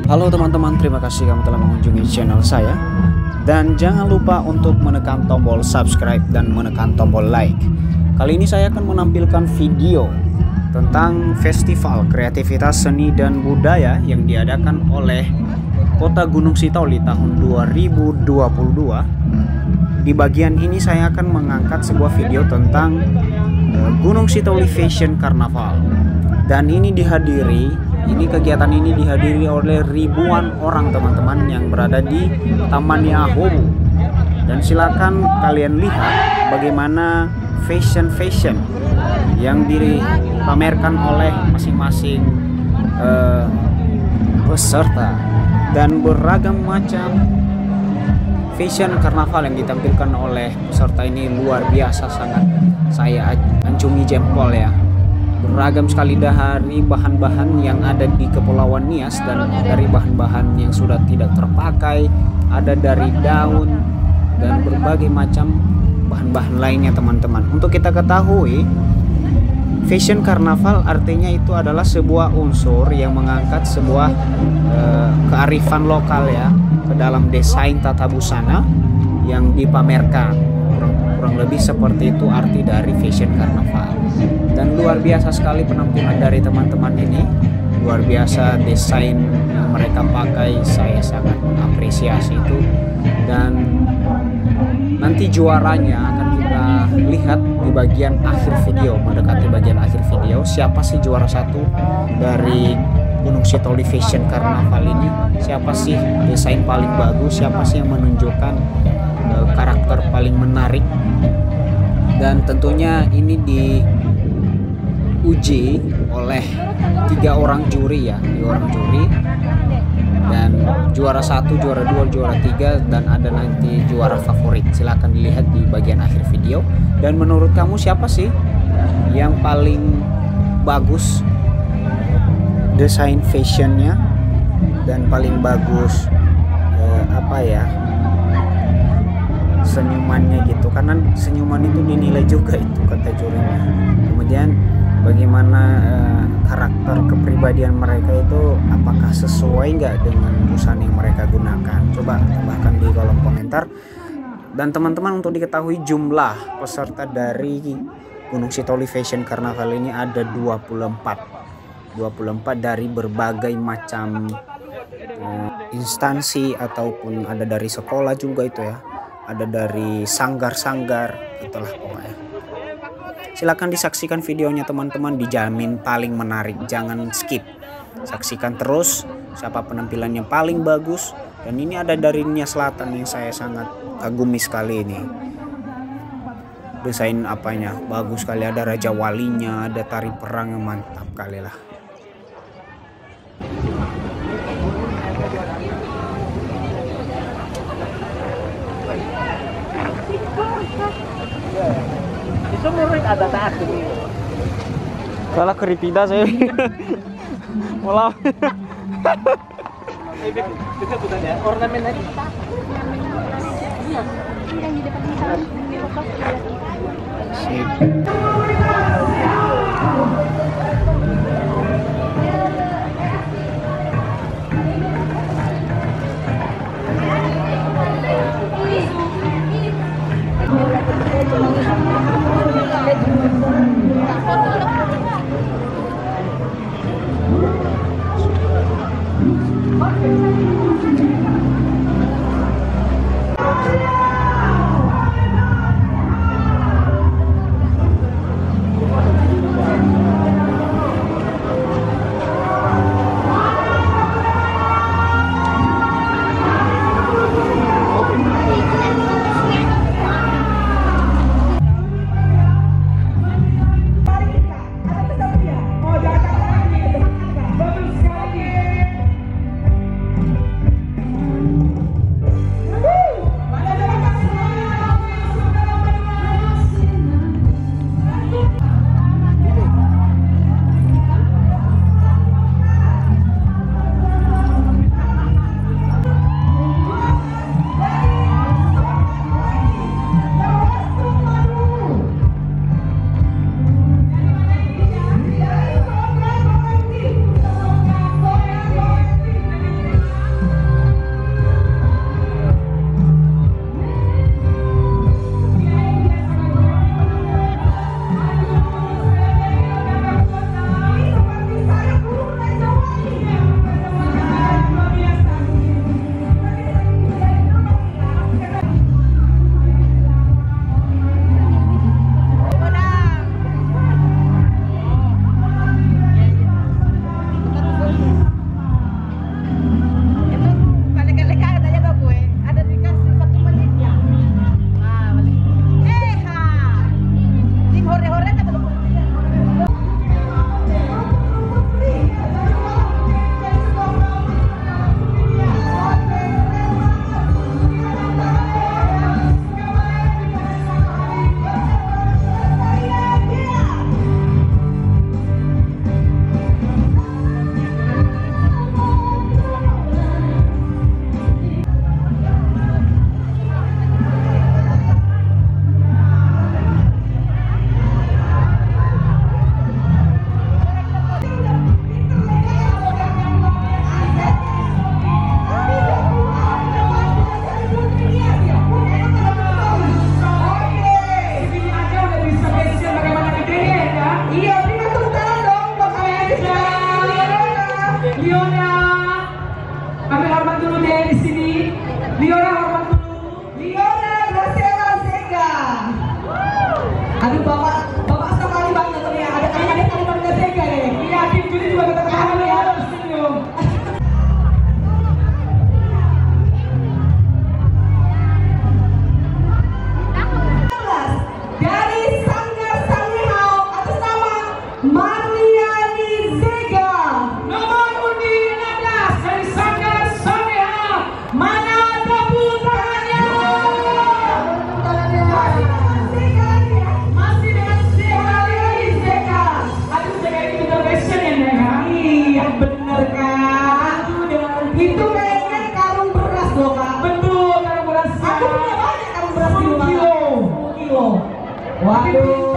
Halo teman-teman, terima kasih kamu telah mengunjungi channel saya. Dan jangan lupa untuk menekan tombol subscribe dan menekan tombol like. Kali ini saya akan menampilkan video tentang festival kreativitas seni dan budaya yang diadakan oleh Kota Gunung Sitoli tahun 2022. Di bagian ini saya akan mengangkat sebuah video tentang Gunung Sitoli Fashion Carnaval. Dan kegiatan ini dihadiri oleh ribuan orang teman-teman yang berada di Taman Yahobu. Dan silakan kalian lihat bagaimana fashion yang dipamerkan oleh masing-masing peserta, dan beragam macam fashion karnaval yang ditampilkan oleh peserta ini luar biasa, sangat saya acungi jempol ya. Beragam sekali dari bahan-bahan yang ada di Kepulauan Nias, dan dari bahan-bahan yang sudah tidak terpakai, ada dari daun dan berbagai macam bahan-bahan lainnya teman-teman. Untuk kita ketahui, fashion karnaval artinya itu adalah sebuah unsur yang mengangkat sebuah kearifan lokal ya ke dalam desain tata busana yang dipamerkan. Kurang lebih seperti itu arti dari fashion karnaval. Dan luar biasa sekali penampilan dari teman-teman ini, luar biasa desain yang mereka pakai, saya sangat apresiasi itu. Dan nanti juaranya akan kita lihat di bagian akhir video, mendekati bagian akhir video. Siapa sih juara satu dari Gunung Sitoli Fashion Carnaval ini? Siapa sih desain paling bagus? Siapa sih yang menunjukkan karakter paling menarik? Dan tentunya ini diuji oleh 3 orang juri ya, 3 orang juri. Dan juara 1, juara 2, juara 3, dan ada nanti juara favorit. Silahkan dilihat di bagian akhir video. Dan menurut kamu siapa sih yang paling bagus desain fashionnya dan paling bagus senyumannya gitu, karena senyuman itu dinilai juga itu kata jurinya. Kemudian bagaimana karakter kepribadian mereka itu, apakah sesuai nggak dengan busana yang mereka gunakan? Coba tambahkan di kolom komentar. Dan teman-teman, untuk diketahui jumlah peserta dari Gunung Sitoli Fashion Carnaval ini ada 24 dari berbagai macam instansi, ataupun ada dari sekolah juga itu ya, ada dari sanggar-sanggar, itulah pokoknya. Silahkan disaksikan videonya teman-teman, dijamin paling menarik, jangan skip, saksikan terus siapa penampilan yang paling bagus. Dan ini ada dari Nias Selatan yang saya sangat kagumi sekali ini, desain apanya bagus sekali, ada Raja Walinya, ada tari perang yang mantap kali lah. Salah keripida saya. Malah. Ornamen lagi. Liora hormat dulu. Liora Graciela Sega. Aduh bapak sekali banget ya. Ada kalimat Sega nih. Iya, tim juri juga kita kenal ya. Senyum. Dari Sanggar Sanihau atas nama Marliani Zega. Nomor undi 16 dari Sanggar Sanihau. Mana tepuk tangannya? Masih dengan Marliani Zega. Aduh, Zega ini bener fashion ya, Nega. Iya, bener Kak. Itu kayaknya karung beras loh Kak. Betul, karung beras. Aku punya banyak karung beras di rumah. 10 kilo. Waduh.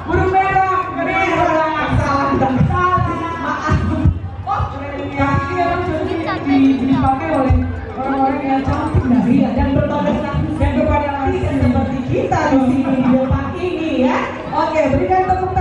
Burung merah Iya, dan berkontestasi dan berkontestasi seperti kita di sini di depan ini ya. Oke, berikan tepuk tangan.